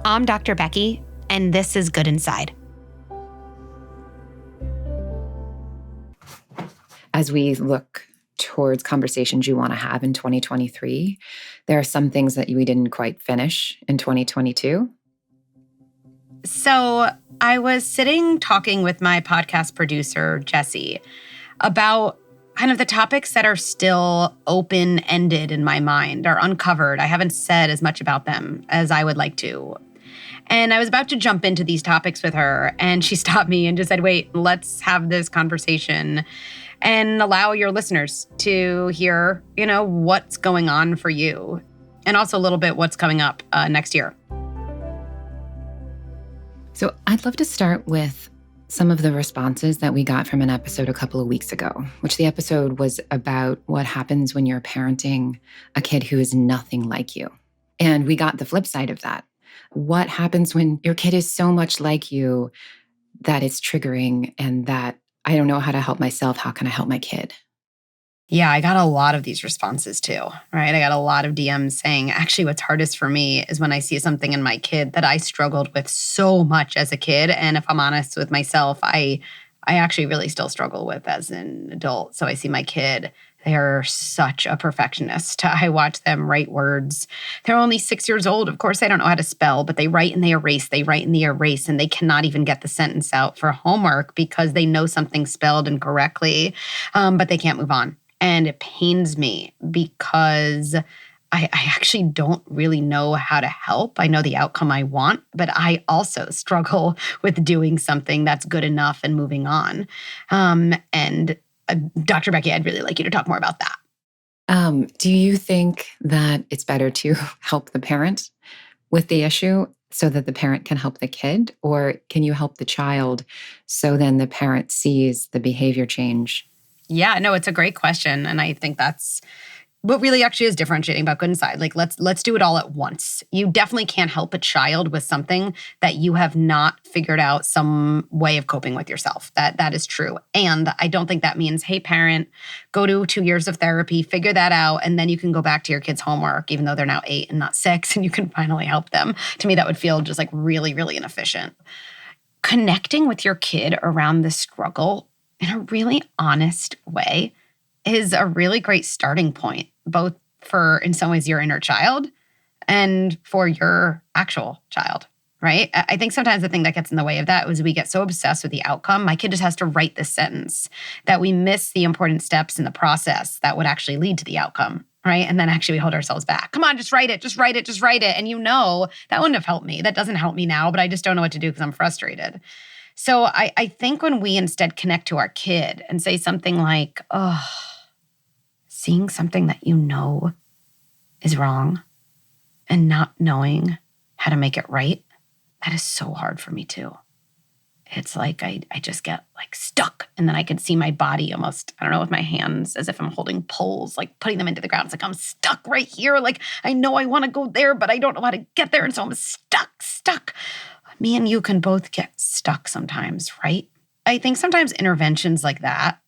I'm Dr. Becky, and this is Good Inside. As we look towards conversations you want to have in 2023, there are some things that we didn't quite finish in 2022. So I was sitting talking with my podcast producer, Jesse, about kind of the topics that are still open-ended in my mind or uncovered. I haven't said as much about them as I would like to. And I was about to jump into these topics with her, and she stopped me and just said, wait, let's have this conversation and allow your listeners to hear, what's going on for you, and also a little bit what's coming up next year. So I'd love to start with some of the responses that we got from an episode a couple of weeks ago, which the episode was about what happens when you're parenting a kid who is nothing like you. And we got the flip side of that. What happens when your kid is so much like you that it's triggering and that I don't know how to help myself. How can I help my kid? Yeah, I got a lot of these responses too, right? I got a lot of DMs saying, actually, what's hardest for me is when I see something in my kid that I struggled with so much as a kid. And if I'm honest with myself, I actually really still struggle with as an adult. So I see my kid, they're such a perfectionist. I watch them write words. They're only 6 years old. Of course, they don't know how to spell, but they write and they erase. They write and they erase, and they cannot even get the sentence out for homework because they know something spelled incorrectly, but they can't move on. And it pains me because I actually don't really know how to help. I know the outcome I want, but I also struggle with doing something that's good enough and moving on. Dr. Becky, I'd really like you to talk more about that. Do you think that it's better to help the parent with the issue so that the parent can help the kid? Or can you help the child so then the parent sees the behavior change? Yeah, no, it's a great question. And I think that's what really actually is differentiating about Good Inside. Like, let's do it all at once. You definitely can't help a child with something that you have not figured out some way of coping with yourself. That is true. And I don't think that means, hey, parent, go to 2 years of therapy, figure that out, and then you can go back to your kid's homework, even though they're now 8 and not 6, and you can finally help them. To me, that would feel just like really, really inefficient. Connecting with your kid around the struggle in a really honest way is a really great starting point, both for, in some ways, your inner child and for your actual child, right? I think sometimes the thing that gets in the way of that is we get so obsessed with the outcome. My kid just has to write this sentence that we miss the important steps in the process that would actually lead to the outcome, right? And then actually we hold ourselves back. Come on, just write it, just write it, just write it. And that wouldn't have helped me. That doesn't help me now, but I just don't know what to do because I'm frustrated. So I think when we instead connect to our kid and say something like, oh, seeing something that you know is wrong and not knowing how to make it right, that is so hard for me too. It's like I just get like stuck, and then I can see my body almost, I don't know, with my hands as if I'm holding poles, like putting them into the ground. It's like I'm stuck right here. Like I know I want to go there, but I don't know how to get there. And so I'm stuck. Me and you can both get stuck sometimes, right? I think sometimes interventions like that,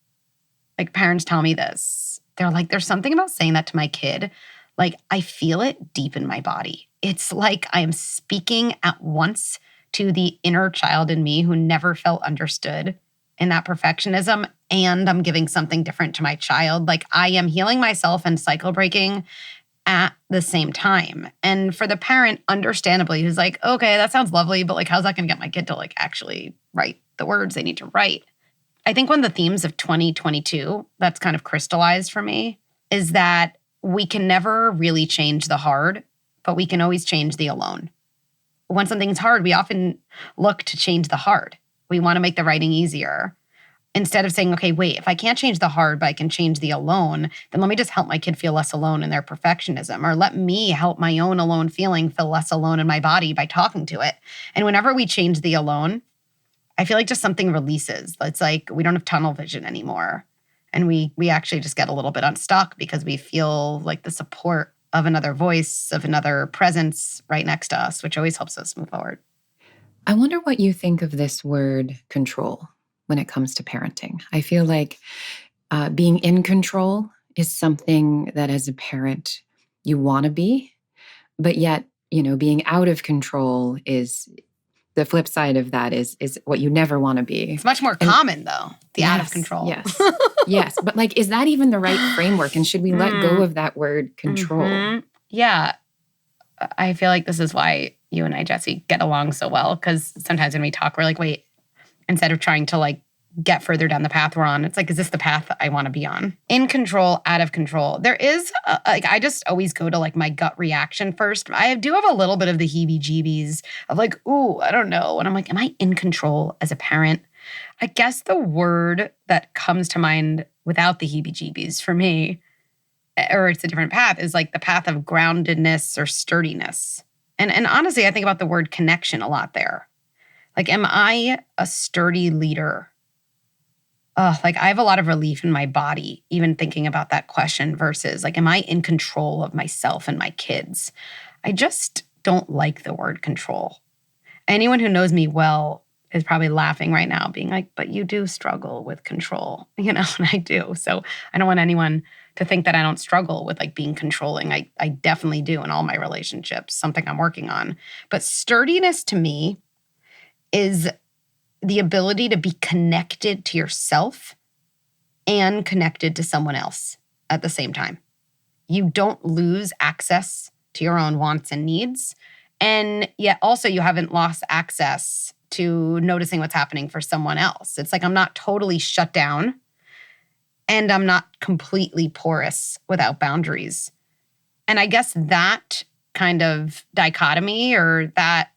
like parents tell me this, they're like, there's something about saying that to my kid. Like I feel it deep in my body. It's like I am speaking at once to the inner child in me who never felt understood in that perfectionism. And I'm giving something different to my child. Like I am healing myself and cycle breaking at the same time. And for the parent, understandably, who's like, okay, that sounds lovely, but like, how's that going to get my kid to like actually write the words they need to write? I think one of the themes of 2022 that's kind of crystallized for me is that we can never really change the hard, but we can always change the alone. When something's hard, we often look to change the hard. We want to make the writing easier. Instead of saying, okay, wait, if I can't change the hard, but I can change the alone, then let me just help my kid feel less alone in their perfectionism, or let me help my own alone feeling feel less alone in my body by talking to it. And whenever we change the alone, I feel like just something releases. It's like we don't have tunnel vision anymore. And we actually just get a little bit unstuck because we feel like the support of another voice, of another presence right next to us, which always helps us move forward. I wonder what you think of this word control when it comes to parenting. I feel like being in control is something that as a parent you want to be, but yet being out of control is the flip side of that is what you never want to be. It's much more common though, the out of control. Yes. Yes. But like, is that even the right framework? And should we let go of that word control? Mm-hmm. Yeah. I feel like this is why you and I, Jessie, get along so well. Because sometimes when we talk, we're like, wait, instead of trying to like get further down the path we're on, it's like, is this the path I want to be on? In control, out of control. There is, I just always go to like my gut reaction first. I do have a little bit of the heebie-jeebies of like, ooh, I don't know. And I'm like, am I in control as a parent? I guess the word that comes to mind without the heebie-jeebies for me, or it's a different path, is like the path of groundedness or sturdiness. And honestly, I think about the word connection a lot there. Like, am I a sturdy leader? Like I have a lot of relief in my body, even thinking about that question versus like, am I in control of myself and my kids? I just don't like the word control. Anyone who knows me well is probably laughing right now, being like, but you do struggle with control, and I do. So I don't want anyone to think that I don't struggle with like being controlling. I definitely do in all my relationships, something I'm working on. But sturdiness to me is the ability to be connected to yourself and connected to someone else at the same time. You don't lose access to your own wants and needs. And yet also you haven't lost access to noticing what's happening for someone else. It's like I'm not totally shut down and I'm not completely porous without boundaries. And I guess that kind of dichotomy or that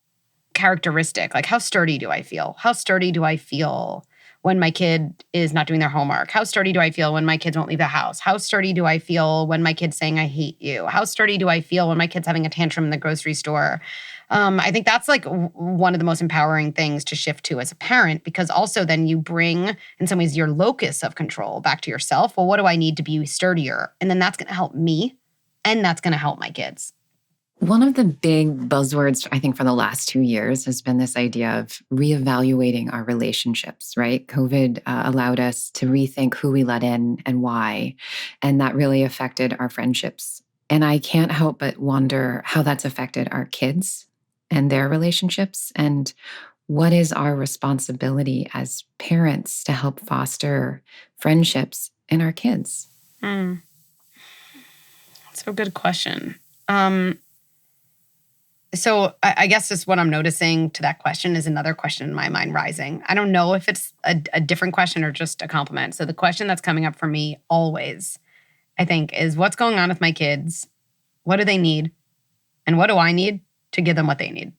characteristic, like how sturdy do I feel? How sturdy do I feel when my kid is not doing their homework? How sturdy do I feel when my kids won't leave the house? How sturdy do I feel when my kid's saying, I hate you? How sturdy do I feel when my kid's having a tantrum in the grocery store? I think that's like one of the most empowering things to shift to as a parent, because also then you bring, in some ways, your locus of control back to yourself. Well, what do I need to be sturdier? And then that's going to help me and that's going to help my kids. One of the big buzzwords, I think, for the last 2 years has been this idea of reevaluating our relationships, right? COVID allowed us to rethink who we let in and why. And that really affected our friendships. And I can't help but wonder how that's affected our kids and their relationships. And what is our responsibility as parents to help foster friendships in our kids? That's a good question. So I guess just what I'm noticing to that question is another question in my mind rising. I don't know if it's a different question or just a compliment. So the question that's coming up for me always, I think, is what's going on with my kids? What do they need? And what do I need to give them what they need?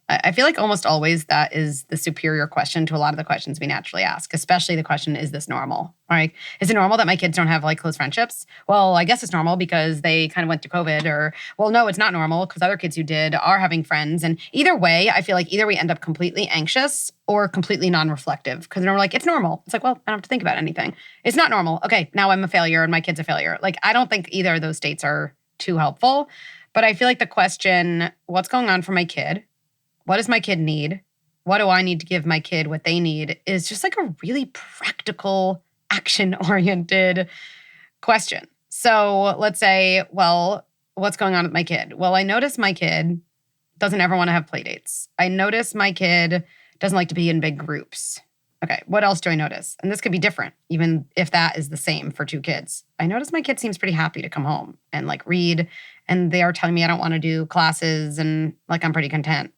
I feel like almost always that is the superior question to a lot of the questions we naturally ask, especially the question, is this normal? Right? Is it normal that my kids don't have like close friendships? Well, I guess it's normal because they kind of went through COVID, or, well, no, it's not normal because other kids who did are having friends. And either way, I feel like either we end up completely anxious or completely non-reflective, because then we're like, it's normal. It's like, well, I don't have to think about anything. It's not normal. Okay, now I'm a failure and my kid's a failure. Like, I don't think either of those states are too helpful. But I feel like the question, what's going on for my kid? What does my kid need? What do I need to give my kid what they need? Is just like a really practical, action-oriented question. So let's say, well, what's going on with my kid? Well, I notice my kid doesn't ever want to have play dates. I notice my kid doesn't like to be in big groups. Okay, what else do I notice? And this could be different, even if that is the same for two kids. I notice my kid seems pretty happy to come home and like read, and they are telling me I don't want to do classes and like I'm pretty content.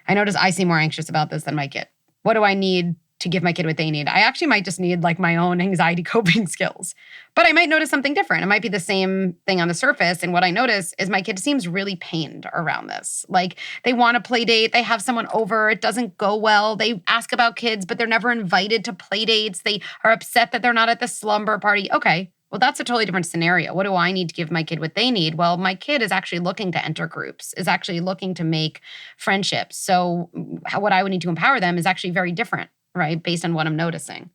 I notice I seem more anxious about this than my kid. What do I need to give my kid what they need? I actually might just need like my own anxiety coping skills, but I might notice something different. It might be the same thing on the surface. And what I notice is my kid seems really pained around this. Like they want a play date. They have someone over. It doesn't go well. They ask about kids, but they're never invited to play dates. They are upset that they're not at the slumber party. Okay. Well, that's a totally different scenario. What do I need to give my kid what they need? Well, my kid is actually looking to enter groups, is actually looking to make friendships. So what I would need to empower them is actually very different, right? Based on what I'm noticing.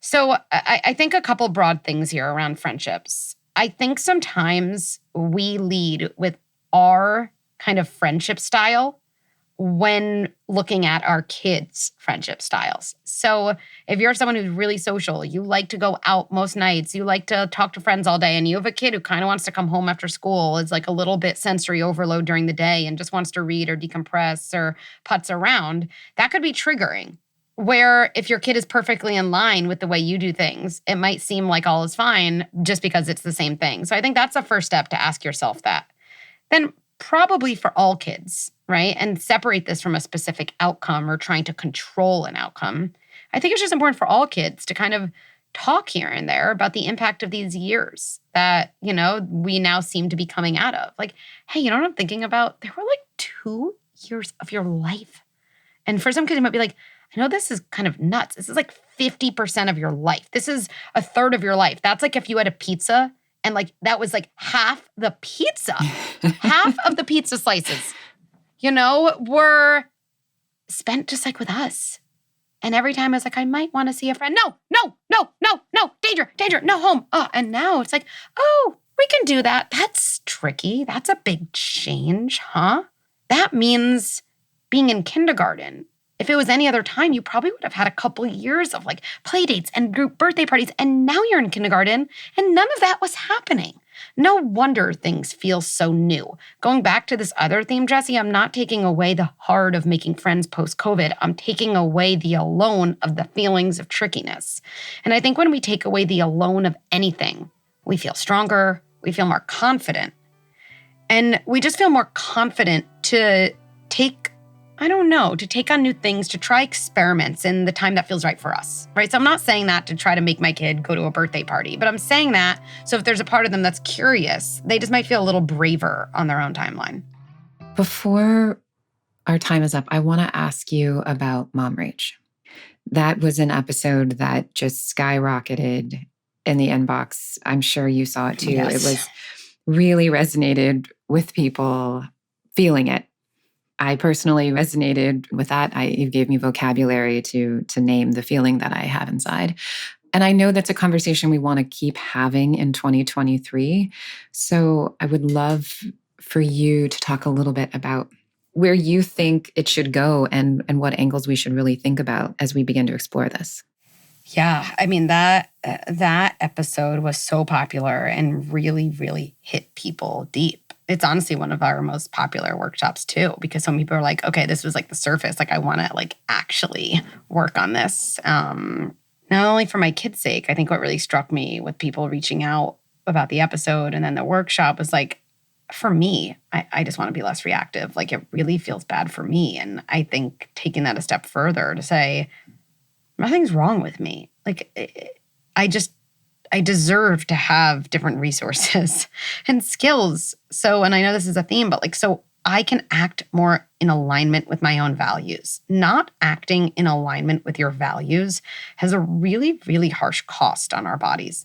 So I think a couple broad things here around friendships. I think sometimes we lead with our kind of friendship style when looking at our kids' friendship styles. So if you're someone who's really social, you like to go out most nights, you like to talk to friends all day, and you have a kid who kind of wants to come home after school, is like a little bit sensory overload during the day and just wants to read or decompress or putz around, that could be triggering. Where if your kid is perfectly in line with the way you do things, it might seem like all is fine just because it's the same thing. So I think that's the first step, to ask yourself that. Then probably for all kids, right? And separate this from a specific outcome or trying to control an outcome. I think it's just important for all kids to kind of talk here and there about the impact of these years that, we now seem to be coming out of. Like, hey, you know what I'm thinking about? There were like 2 years of your life. And for some kids, you might be like, I know this is kind of nuts. This is like 50% of your life. This is a third of your life. That's like if you had a pizza and like that was like half the pizza. Half of the pizza slices, were spent just like with us. And every time I was like, I might want to see a friend. No, danger, no, home. Oh, and now it's like, oh, we can do that. That's tricky. That's a big change, huh? That means being in kindergarten. If it was any other time, you probably would have had a couple years of like play dates and group birthday parties. And now you're in kindergarten and none of that was happening. No wonder things feel so new. Going back to this other theme, Jessie, I'm not taking away the hard of making friends post-COVID. I'm taking away the alone of the feelings of trickiness. And I think when we take away the alone of anything, we feel stronger, we feel more confident. And we just feel more confident to take on new things, to try experiments in the time that feels right for us, right? So I'm not saying that to try to make my kid go to a birthday party, but I'm saying that so if there's a part of them that's curious, they just might feel a little braver on their own timeline. Before our time is up, I want to ask you about Mom Rage. That was an episode that just skyrocketed in the inbox. I'm sure you saw it too. Yes. It was really resonated with people feeling it. I personally resonated with that. You gave me vocabulary to name the feeling that I have inside. And I know that's a conversation we want to keep having in 2023. So I would love for you to talk a little bit about where you think it should go and what angles we should really think about as we begin to explore this. Yeah, I mean, that episode was so popular and really, really hit people deep. It's honestly one of our most popular workshops too, because some people are like, okay, this was like the surface. Like I want to like actually work on this. Not only for my kids' sake, I think what really struck me with people reaching out about the episode and then the workshop was like, for me, I just want to be less reactive. Like it really feels bad for me. And I think taking that a step further to say, nothing's wrong with me. Like I deserve to have different resources and skills. So, and I know this is a theme, but like, so I can act more in alignment with my own values. Not acting in alignment with your values has a really, really harsh cost on our bodies.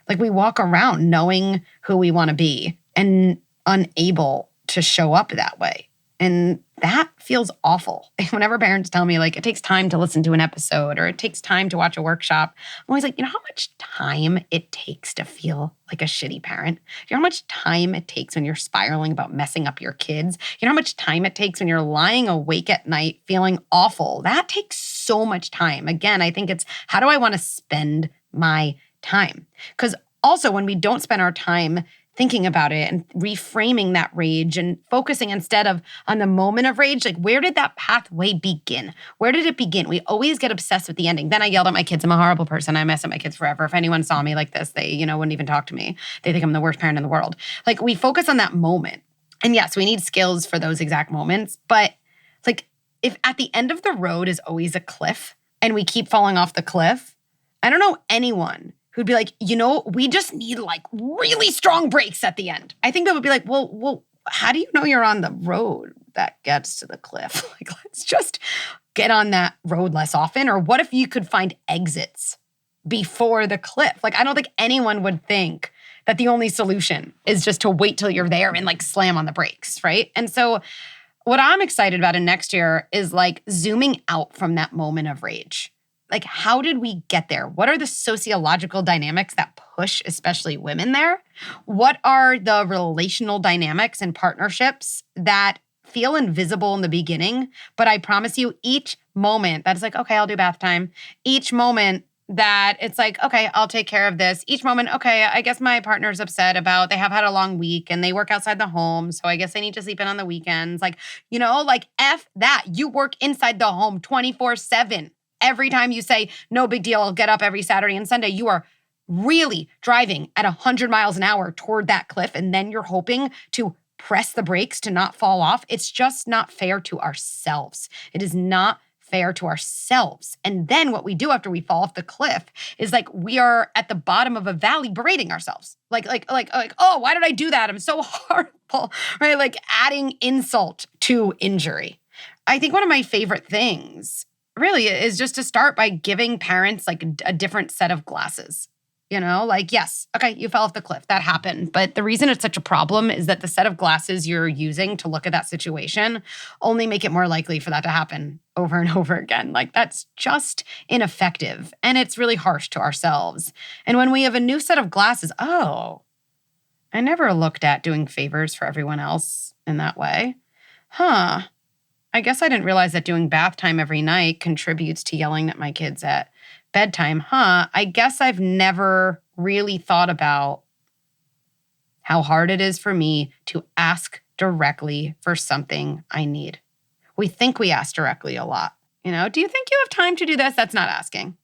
Like we walk around knowing who we want to be and unable to show up that way. And that feels awful. Whenever parents tell me like it takes time to listen to an episode or it takes time to watch a workshop, I'm always like, you know how much time it takes to feel like a shitty parent? You know how much time it takes when you're spiraling about messing up your kids? You know how much time it takes when you're lying awake at night feeling awful? That takes so much time. Again, I think it's how do I want to spend my time? Because also when we don't spend our time thinking about it and reframing that rage and focusing instead of on the moment of rage, like where did that pathway begin? Where did it begin? We always get obsessed with the ending. Then I yelled at my kids. I'm a horrible person. I mess up my kids forever. If anyone saw me like this, they, wouldn't even talk to me. They think I'm the worst parent in the world. Like we focus on that moment. And yes, we need skills for those exact moments. But like if at the end of the road is always a cliff and we keep falling off the cliff, I don't know anyone who'd be like, we just need like really strong brakes at the end. I think that would be like, well, how do you know you're on the road that gets to the cliff? Like, let's just get on that road less often. Or what if you could find exits before the cliff? Like, I don't think anyone would think that the only solution is just to wait till you're there and like slam on the brakes, right? And so what I'm excited about in next year is like zooming out from that moment of rage. Like, how did we get there? What are the sociological dynamics that push especially women there? What are the relational dynamics and partnerships that feel invisible in the beginning, but I promise you each moment that is like, okay, I'll do bath time. Each moment that it's like, okay, I'll take care of this. Each moment, okay, I guess my partner's upset about they have had a long week and they work outside the home. So I guess they need to sleep in on the weekends. Like, like F that. You work inside the home 24/7. Every time you say, no big deal, I'll get up every Saturday and Sunday, you are really driving at 100 miles an hour toward that cliff. And then you're hoping to press the brakes to not fall off. It's just not fair to ourselves. It is not fair to ourselves. And then what we do after we fall off the cliff is like we are at the bottom of a valley berating ourselves. Like, oh, why did I do that? I'm so horrible, right? Like adding insult to injury. I think one of my favorite things really is just to start by giving parents like a different set of glasses. Yes, okay, you fell off the cliff. That happened. But the reason it's such a problem is that the set of glasses you're using to look at that situation only make it more likely for that to happen over and over again. Like that's just ineffective. And it's really harsh to ourselves. And when we have a new set of glasses, oh, I never looked at doing favors for everyone else in that way. I guess I didn't realize that doing bath time every night contributes to yelling at my kids at bedtime. I guess I've never really thought about how hard it is for me to ask directly for something I need. We think we ask directly a lot. Do you think you have time to do this? That's not asking.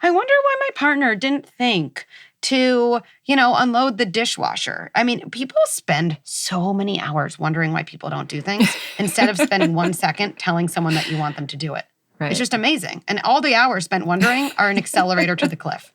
I wonder why my partner didn't think to, unload the dishwasher. I mean, people spend so many hours wondering why people don't do things instead of spending 1 second telling someone that you want them to do it. Right. It's just amazing. And all the hours spent wondering are an accelerator to the cliff,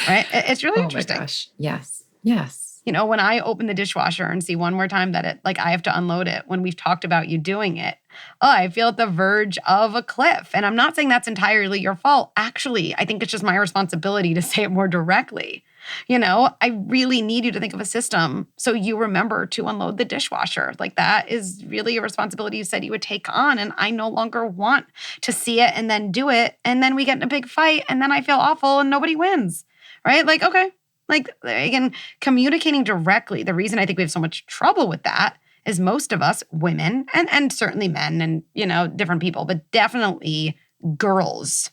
right? It's really interesting. Oh my gosh. Yes. Yes. When I open the dishwasher and see one more time that I have to unload it when we've talked about you doing it, I feel at the verge of a cliff. And I'm not saying that's entirely your fault. Actually, I think it's just my responsibility to say it more directly. I really need you to think of a system so you remember to unload the dishwasher. Like that is really a responsibility you said you would take on. And I no longer want to see it and then do it. And then we get in a big fight and then I feel awful and nobody wins, right? Like, okay. Like again, communicating directly. The reason I think we have so much trouble with that is most of us women and certainly men and, different people, but definitely girls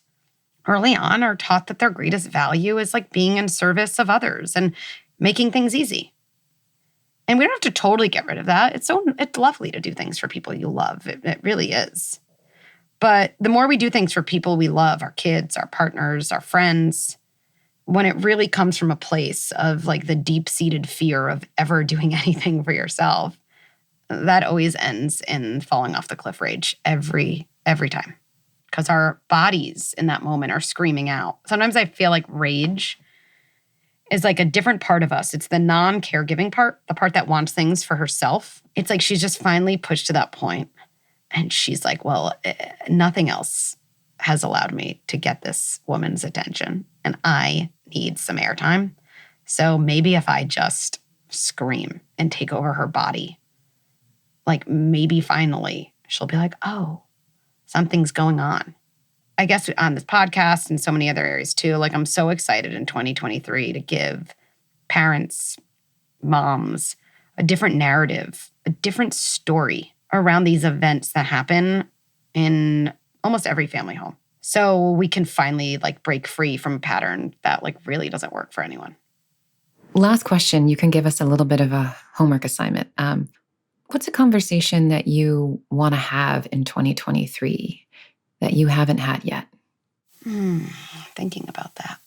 early on are taught that their greatest value is like being in service of others and making things easy. And we don't have to totally get rid of that. It's lovely to do things for people you love. It really is. But the more we do things for people we love, our kids, our partners, our friends, when it really comes from a place of like the deep-seated fear of ever doing anything for yourself, that always ends in falling off the cliff rage every time. Because our bodies in that moment are screaming out. Sometimes I feel like rage is like a different part of us. It's the non-caregiving part, the part that wants things for herself. It's like she's just finally pushed to that point. And she's like, well, nothing else has allowed me to get this woman's attention. And I need some airtime. So maybe if I just scream and take over her body, like maybe finally she'll be like, oh, something's going on. I guess on this podcast and so many other areas too, like I'm so excited in 2023 to give parents, moms, a different narrative, a different story around these events that happen in almost every family home. So we can finally like break free from a pattern that like really doesn't work for anyone. Last question, you can give us a little bit of a homework assignment. What's a conversation that you want to have in 2023 that you haven't had yet? Thinking about that.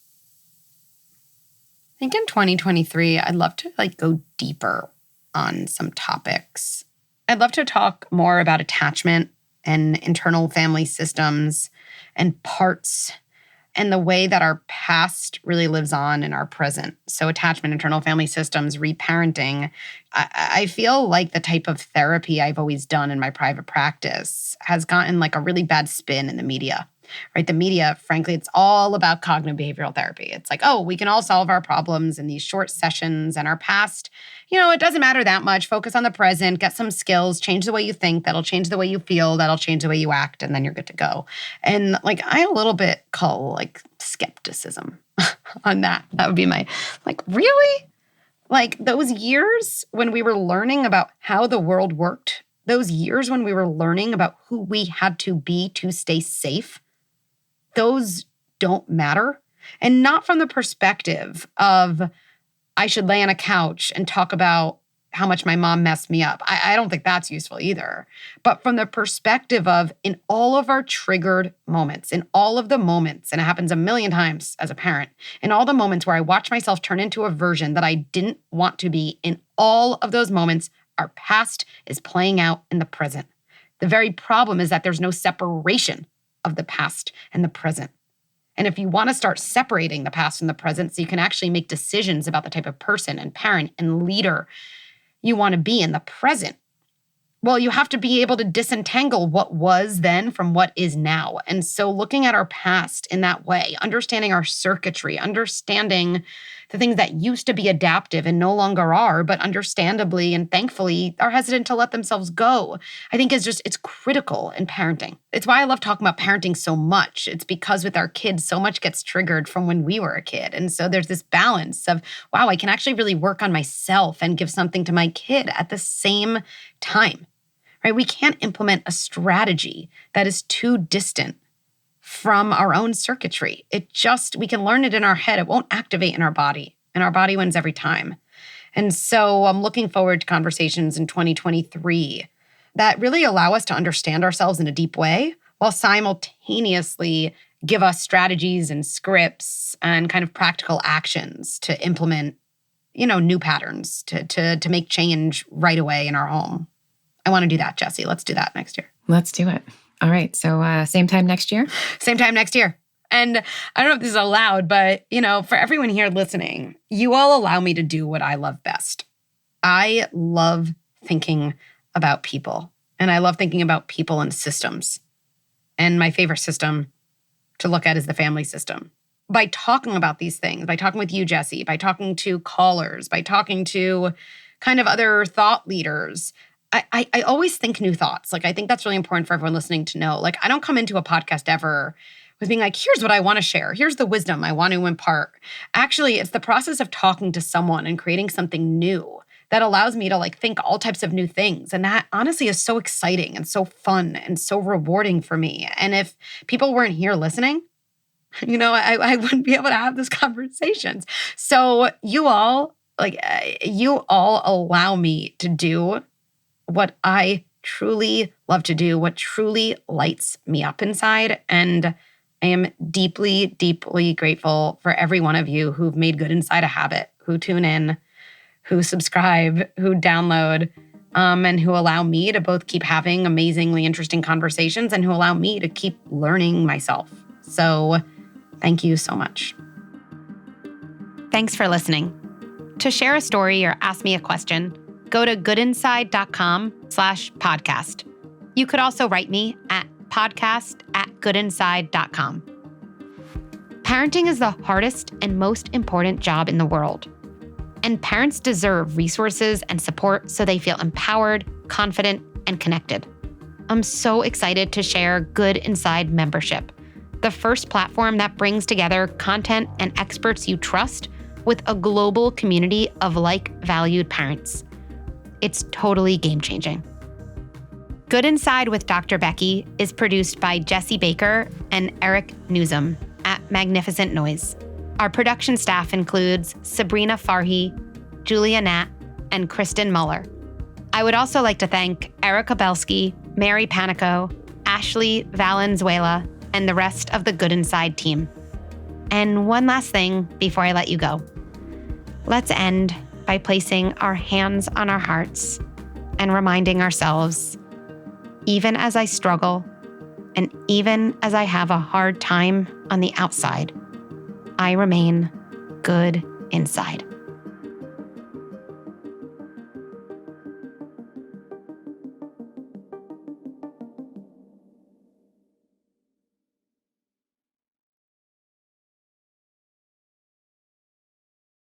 I think in 2023, I'd love to like go deeper on some topics. I'd love to talk more about attachment and internal family systems and parts and the way that our past really lives on in our present. So attachment, internal family systems, reparenting. I feel like the type of therapy I've always done in my private practice has gotten like a really bad spin in the media, right? The media, frankly, it's all about cognitive behavioral therapy. It's like, oh, we can all solve our problems in these short sessions and our past, it doesn't matter that much. Focus on the present, get some skills, change the way you think. That'll change the way you feel. That'll change the way you act. And then you're good to go. And like, I a little bit call like skepticism on that. That would be my, like, really? Like those years when we were learning about how the world worked those years when we were learning about who we had to be to stay safe, those don't matter. And not from the perspective of I should lay on a couch and talk about how much my mom messed me up. I don't think that's useful either. But from the perspective of in all of our triggered moments, in all of the moments, and it happens a million times as a parent, in all the moments where I watch myself turn into a version that I didn't want to be, in all of those moments, our past is playing out in the present. The very problem is that there's no separation of the past and the present. And if you want to start separating the past and the present so you can actually make decisions about the type of person and parent and leader you want to be in the present, well, you have to be able to disentangle what was then from what is now. And so looking at our past in that way, understanding our circuitry, understanding the things that used to be adaptive and no longer are, but understandably and thankfully are hesitant to let themselves go, I think it's critical in parenting. It's why I love talking about parenting so much. It's because with our kids, so much gets triggered from when we were a kid. And so there's this balance of, wow, I can actually really work on myself and give something to my kid at the same time, right? We can't implement a strategy that is too distant from our own circuitry. We can learn it in our head. It won't activate in our body, and our body wins every time. And so I'm looking forward to conversations in 2023 that really allow us to understand ourselves in a deep way while simultaneously give us strategies and scripts and kind of practical actions to implement, new patterns to make change right away in our home. I want to do that, Jessie. Let's do that next year. Let's do it. All right. So same time next year? Same time next year. And I don't know if this is allowed, but, for everyone here listening, you all allow me to do what I love best. I love thinking about people, and I love thinking about people and systems. And my favorite system to look at is the family system. By talking about these things, by talking with you, Jessie, by talking to callers, by talking to kind of other thought leaders, I always think new thoughts. I think that's really important for everyone listening to know. I don't come into a podcast ever with being here's what I want to share. Here's the wisdom I want to impart. Actually, it's the process of talking to someone and creating something new that allows me to think all types of new things. And that honestly is so exciting and so fun and so rewarding for me. And if people weren't here listening, I wouldn't be able to have these conversations. So you all allow me to do what I truly love to do, what truly lights me up inside. And I am deeply, deeply grateful for every one of you who've made Good Inside a habit, who tune in, who subscribe, who download, and who allow me to both keep having amazingly interesting conversations and who allow me to keep learning myself. So thank you so much. Thanks for listening. To share a story or ask me a question, go to goodinside.com/podcast. You could also write me at podcast@goodinside.com. Parenting is the hardest and most important job in the world. And parents deserve resources and support so they feel empowered, confident, and connected. I'm so excited to share Good Inside membership, the first platform that brings together content and experts you trust with a global community of like-valued parents. It's totally game-changing. Good Inside with Dr. Becky is produced by Jessie Baker and Eric Newsom at Magnificent Noise. Our production staff includes Sabrina Farhi, Julia Nat, and Kristen Muller. I would also like to thank Erica Belsky, Mary Panico, Ashley Valenzuela, and the rest of the Good Inside team. And one last thing before I let you go. Let's end by placing our hands on our hearts and reminding ourselves, even as I struggle and even as I have a hard time on the outside, I remain good inside.